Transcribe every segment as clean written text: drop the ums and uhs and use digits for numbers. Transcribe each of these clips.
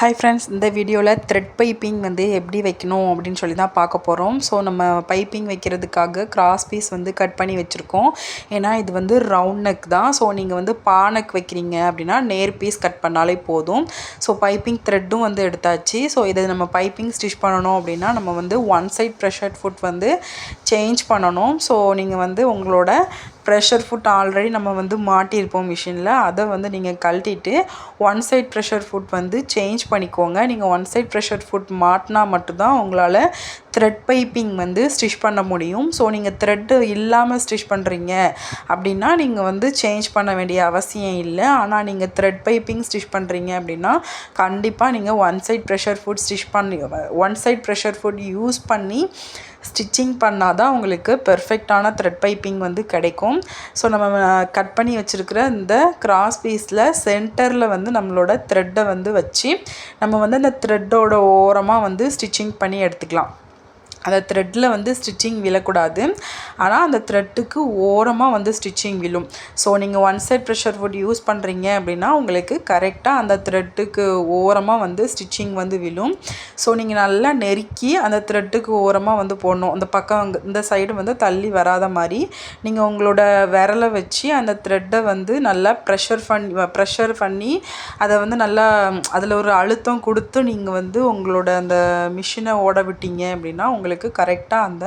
Hi friends, இந்த வீடியோவில் thread piping வந்து எப்படி வைக்கணும் அப்படின்னு சொல்லி தான் பார்க்க போகிறோம். ஸோ நம்ம பைப்பிங் வைக்கிறதுக்காக கிராஸ் பீஸ் வந்து கட் பண்ணி வச்சுருக்கோம். ஏன்னா இது வந்து ரவுண்ட் நெக் தான். ஸோ நீங்கள் வந்து பானக் வைக்கிறீங்க அப்படின்னா நேர் பீஸ் கட் பண்ணாலே போதும். ஸோ பைப்பிங் த்ரெட்டும் வந்து எடுத்தாச்சு. ஸோ இதை நம்ம பைப்பிங் ஸ்டிச் பண்ணணும் அப்படின்னா நம்ம வந்து ஒன் சைட் ப்ரெஷர் ஃபுட் வந்து சேஞ்ச் பண்ணணும். ஸோ நீங்கள் வந்து உங்களோட ப்ரெஷர் ஃபுட் ஆல்ரெடி நம்ம வந்து மாட்டியிருப்போம் மிஷினில், அதை வந்து நீங்கள் கழட்டிட்டு ஒன் சைட் ப்ரெஷர் ஃபுட் வந்து சேஞ்ச் பண்ணிக்கோங்க. நீங்கள் ஒன் சைட் ப்ரெஷர் ஃபுட் மாட்டினா மட்டும்தான் உங்களால் த்ரெட் பைப்பிங் வந்து ஸ்டிச் பண்ண முடியும். ஸோ நீங்கள் த்ரெட்டு இல்லாமல் ஸ்டிச் பண்ணுறீங்க அப்படின்னா நீங்கள் வந்து சேஞ்ச் பண்ண வேண்டிய அவசியம் இல்லை. ஆனால் நீங்கள் த்ரெட் பைப்பிங் ஸ்டிச் பண்ணுறீங்க அப்படின்னா கண்டிப்பாக நீங்கள் one side pressure foot use பண்ணி ஸ்டிச்சிங் பண்ணால் தான் உங்களுக்கு பெர்ஃபெக்டான த்ரெட் பைப்பிங் வந்து கிடைக்கும். ஸோ நம்ம கட் பண்ணி வச்சுருக்கிற இந்த கிராஸ் பீஸில் சென்டரில் வந்து நம்மளோட த்ரெட்டை வந்து வச்சு நம்ம வந்து அந்த த்ரெட்டோட ஓரமாக வந்து ஸ்டிச்சிங் பண்ணி எடுத்துக்கலாம். அந்த த்ரெட்டில் வந்து ஸ்டிச்சிங் விழக்கூடாது, ஆனால் அந்த த்ரெட்டுக்கு ஓரமாக வந்து ஸ்டிச்சிங் விழும். ஸோ நீங்கள் one side pressure foot use பண்ணுறீங்க அப்படின்னா உங்களுக்கு கரெக்டாக அந்த த்ரெட்டுக்கு ஓரமாக வந்து ஸ்டிச்சிங் வந்து விழும். ஸோ நீங்கள் நல்லா நெருக்கி அந்த த்ரெட்டுக்கு ஓரமாக வந்து போடணும். அந்த பக்கம் இந்த சைடு வந்து தள்ளி வராத மாதிரி நீங்கள் உங்களோட விரலை வச்சு அந்த த்ரெட்டை வந்து நல்லா ப்ரெஷர் பண்ணி அதை வந்து நல்லா அதில் ஒரு அழுத்தம் கொடுத்து நீங்கள் வந்து உங்களோட அந்த மிஷினை ஓட விட்டீங்க அப்படின்னா உங்களுக்கு கரெக்டாக அந்த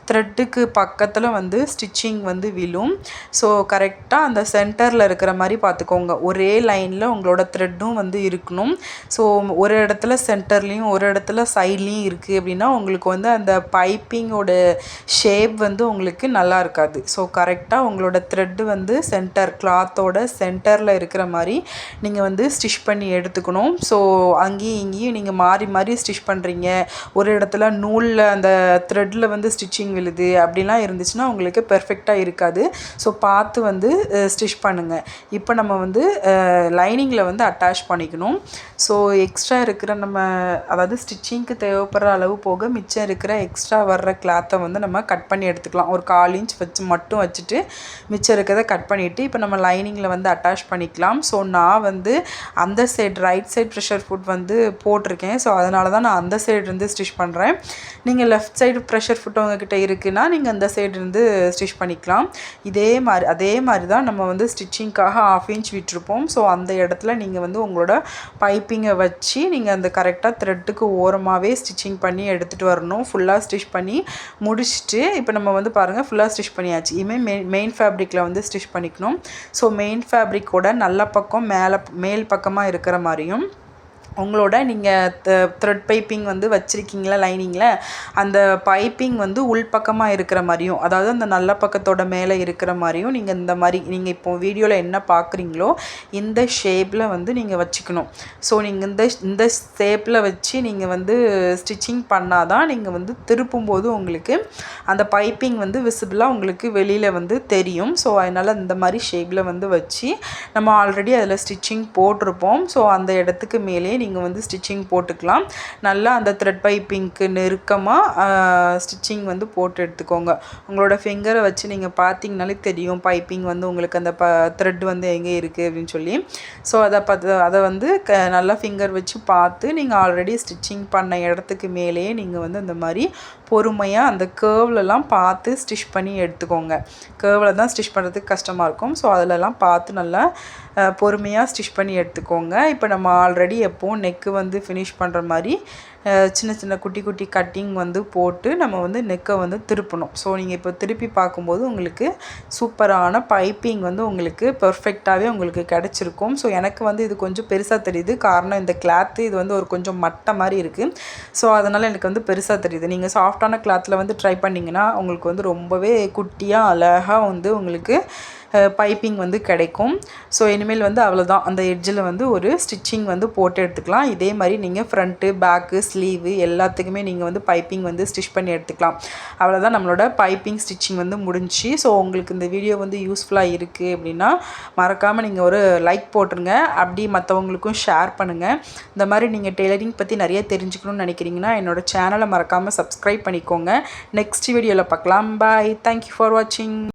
த்ரெட்டுக்கு பக்கத்தில் வந்து ஸ்டிச்சிங் வந்து விழும். ஸோ கரெக்டாக அந்த சென்டரில் இருக்கிற மாதிரி பார்த்துக்கோங்க. ஒரே லைனில் உங்களோட த்ரெட்டும் வந்து இருக்கணும். ஸோ ஒரு இடத்துல சென்டர்லேயும் ஒரு இடத்துல சைட்லேயும் இருக்குது அப்படின்னா உங்களுக்கு வந்து அந்த பைப்பிங்கோட ஷேப் வந்து உங்களுக்கு நல்லா இருக்காது. ஸோ கரெக்டாக உங்களோட த்ரெட்டு வந்து கிளாத்தோட சென்டரில் இருக்கிற மாதிரி நீங்கள் வந்து ஸ்டிச் பண்ணி எடுத்துக்கணும். ஸோ அங்கேயும் இங்கேயும் நீங்கள் மாறி மாறி ஸ்டிச் பண்ணுறீங்க, ஒரு இடத்துல நூலில் அந்த த்ரெட்டில் வந்து ஸ்டிச்சிங் விழுது அப்படிலாம் இருந்துச்சுன்னா உங்களுக்கு பெர்ஃபெக்டாக இருக்காது. ஸோ பார்த்து வந்து ஸ்டிச் பண்ணுங்கள். இப்போ நம்ம வந்து லைனிங்கில் வந்து அட்டாச் பண்ணிக்கணும். ஸோ எக்ஸ்ட்ரா இருக்கிற அதாவது ஸ்டிச்சிங்க்கு தேவைப்படுற அளவு போக மிச்சம் இருக்கிற எக்ஸ்ட்ரா வர்ற கிளாத்தை வந்து நம்ம கட் பண்ணி எடுத்துக்கலாம். ஒரு 1/4 இன்ச் வச்சுட்டு மிச்சம் இருக்கிறத கட் பண்ணிவிட்டு இப்போ நம்ம லைனிங்கில் வந்து அட்டாச் பண்ணிக்கலாம். ஸோ நான் வந்து அந்த ரைட் சைட் ப்ரெஷர் ஃபுட் வந்து போட்டிருக்கேன். ஸோ அதனால தான் நான் அந்த சைடு இருந்து ஸ்டிச் பண்ணுறேன். நீங்கள் லெஃப்ட் சைடு ப்ரெஷர் ஃபுட் உங்ககிட்ட இருக்குன்னா நீங்கள் அந்த சைடு இருந்து ஸ்டிச் பண்ணிக்கலாம். அதே மாதிரி தான் நம்ம வந்து ஸ்டிச்சிங்க்காக 1/2 இன்ச் விட்டுருப்போம். ஸோ அந்த இடத்துல நீங்கள் வந்து உங்களோட பைப்பிங்கை வச்சு நீங்கள் அந்த கரெக்டாக த்ரெட்டுக்கு ஓரமாகவே ஸ்டிச்சிங் பண்ணி எடுத்துகிட்டு வரணும். ஃபுல்லாக ஸ்டிச் பண்ணி முடிச்சுட்டு இப்போ நம்ம வந்து பாருங்கள் ஃபுல்லாக ஸ்டிச் பண்ணியாச்சு. இனிமேல் மெயின் ஃபேப்ரிக்கில் வந்து ஸ்டிச் பண்ணிக்கணும். ஸோ மெயின் ஃபேப்ரிக்கோட நல்ல பக்கம் மேல் பக்கமாக இருக்கிற மாதிரியும் உங்களோட நீங்கள் த்ரெட் பைப்பிங் வந்து வச்சுருக்கீங்களா லைனிங்கில், அந்த பைப்பிங் வந்து உள்பக்கமாக இருக்கிற மாதிரியும், அதாவது அந்த நல்ல பக்கத்தோட மேலே இருக்கிற மாதிரியும் நீங்கள் இந்த மாதிரி நீங்கள் இப்போ வீடியோவில் என்ன பார்க்குறீங்களோ இந்த ஷேப்பில் வந்து நீங்கள் வச்சுக்கணும். ஸோ நீங்கள் இந்த ஷேப்பில் வச்சு நீங்கள் வந்து ஸ்டிச்சிங் பண்ணால் தான் நீங்கள் வந்து திருப்பும்போது உங்களுக்கு அந்த பைப்பிங் வந்து விசிபிளாக உங்களுக்கு வெளியில் வந்து தெரியும். ஸோ அதனால் இந்த மாதிரி ஷேப்பில் வந்து வச்சு நம்ம ஆல்ரெடி அதில் ஸ்டிச்சிங் போட்டிருப்போம். ஸோ அந்த இடத்துக்கு மேலே நீங்கள் வந்து ஸ்டிச்சிங் போட்டுக்கலாம். நல்லா அந்த த்ரெட் பைப்பிங்க்கு நெருக்கமாக ஸ்டிச்சிங் வந்து போட்டு எடுத்துக்கோங்க. உங்களோட ஃபிங்கரை வச்சு நீங்கள் பார்த்தீங்கனாலே தெரியும் பைப்பிங் வந்து உங்களுக்கு அந்த த்ரெட் வந்து எங்கே இருக்குது அப்படின்னு சொல்லி. ஸோ அதை வந்து நல்லா ஃபிங்கர் வச்சு பார்த்து நீங்கள் ஆல்ரெடி ஸ்டிச்சிங் பண்ண இடத்துக்கு மேலேயே நீங்கள் வந்து இந்த மாதிரி பொறுமையாக அந்த கேர்வ்லலாம் பார்த்து ஸ்டிச் பண்ணி எடுத்துக்கோங்க. கேர்வில் தான் ஸ்டிச் பண்ணுறதுக்கு கஷ்டமாக இருக்கும். ஸோ அதிலலாம் பார்த்து நல்லா பொறுமையாக ஸ்டிச் பண்ணி எடுத்துக்கோங்க. இப்போ நம்ம ஆல்ரெடி எப்போவும் நெக்கு வந்து ஃபினிஷ் பண்ணுற மாதிரி சின்ன சின்ன குட்டி குட்டி கட்டிங் வந்து போட்டு நம்ம வந்து நெக்கை வந்து திருப்பணும். ஸோ நீங்கள் இப்போ திருப்பி பார்க்கும்போது உங்களுக்கு சூப்பரான பைப்பிங் வந்து உங்களுக்கு பெர்ஃபெக்டாகவே உங்களுக்கு கிடச்சிருக்கும். ஸோ எனக்கு வந்து இது கொஞ்சம் பெருசாக தெரியுது. காரணம் இந்த கிளாத்து இது வந்து ஒரு கொஞ்சம் மட்டை மாதிரி இருக்குது. ஸோ அதனால் எனக்கு வந்து பெருசாக தெரியுது. நீங்கள் சாஃப்டான கிளாத்தில் வந்து ட்ரை பண்ணிங்கன்னா உங்களுக்கு வந்து ரொம்பவே குட்டியாக அழகாக வந்து உங்களுக்கு பைப்பிங் வந்து கிடைக்கும். ஸோ இனிமேல் வந்து அவ்வளோதான், அந்த எட்ஜில் வந்து ஒரு ஸ்டிச்சிங் வந்து போட்டு எடுத்துக்கலாம். இதே மாதிரி நீங்கள் ஃப்ரண்ட்டு, பேக்கு, ஸ்லீவு எல்லாத்துக்குமே நீங்கள் வந்து பைப்பிங் வந்து ஸ்டிச் பண்ணி எடுத்துக்கலாம். அவ்வளோதான், நம்மளோட பைப்பிங் ஸ்டிச்சிங் வந்து முடிஞ்சு. ஸோ உங்களுக்கு இந்த வீடியோ வந்து யூஸ்ஃபுல்லாக இருக்குது அப்படின்னா மறக்காமல் நீங்கள் ஒரு லைக் போட்டுருங்க. அப்படி மற்றவங்களுக்கும் ஷேர் பண்ணுங்கள். இந்த மாதிரி நீங்கள் டெய்லரிங் பற்றி நிறைய தெரிஞ்சுக்கணும்னு நினைக்கிறீங்கன்னா என்னோடய சேனலை மறக்காமல் சப்ஸ்கிரைப் பண்ணிக்கோங்க. நெக்ஸ்ட் வீடியோவில் பார்க்கலாம். பாய். தேங்க்யூ ஃபார் வாட்சிங்.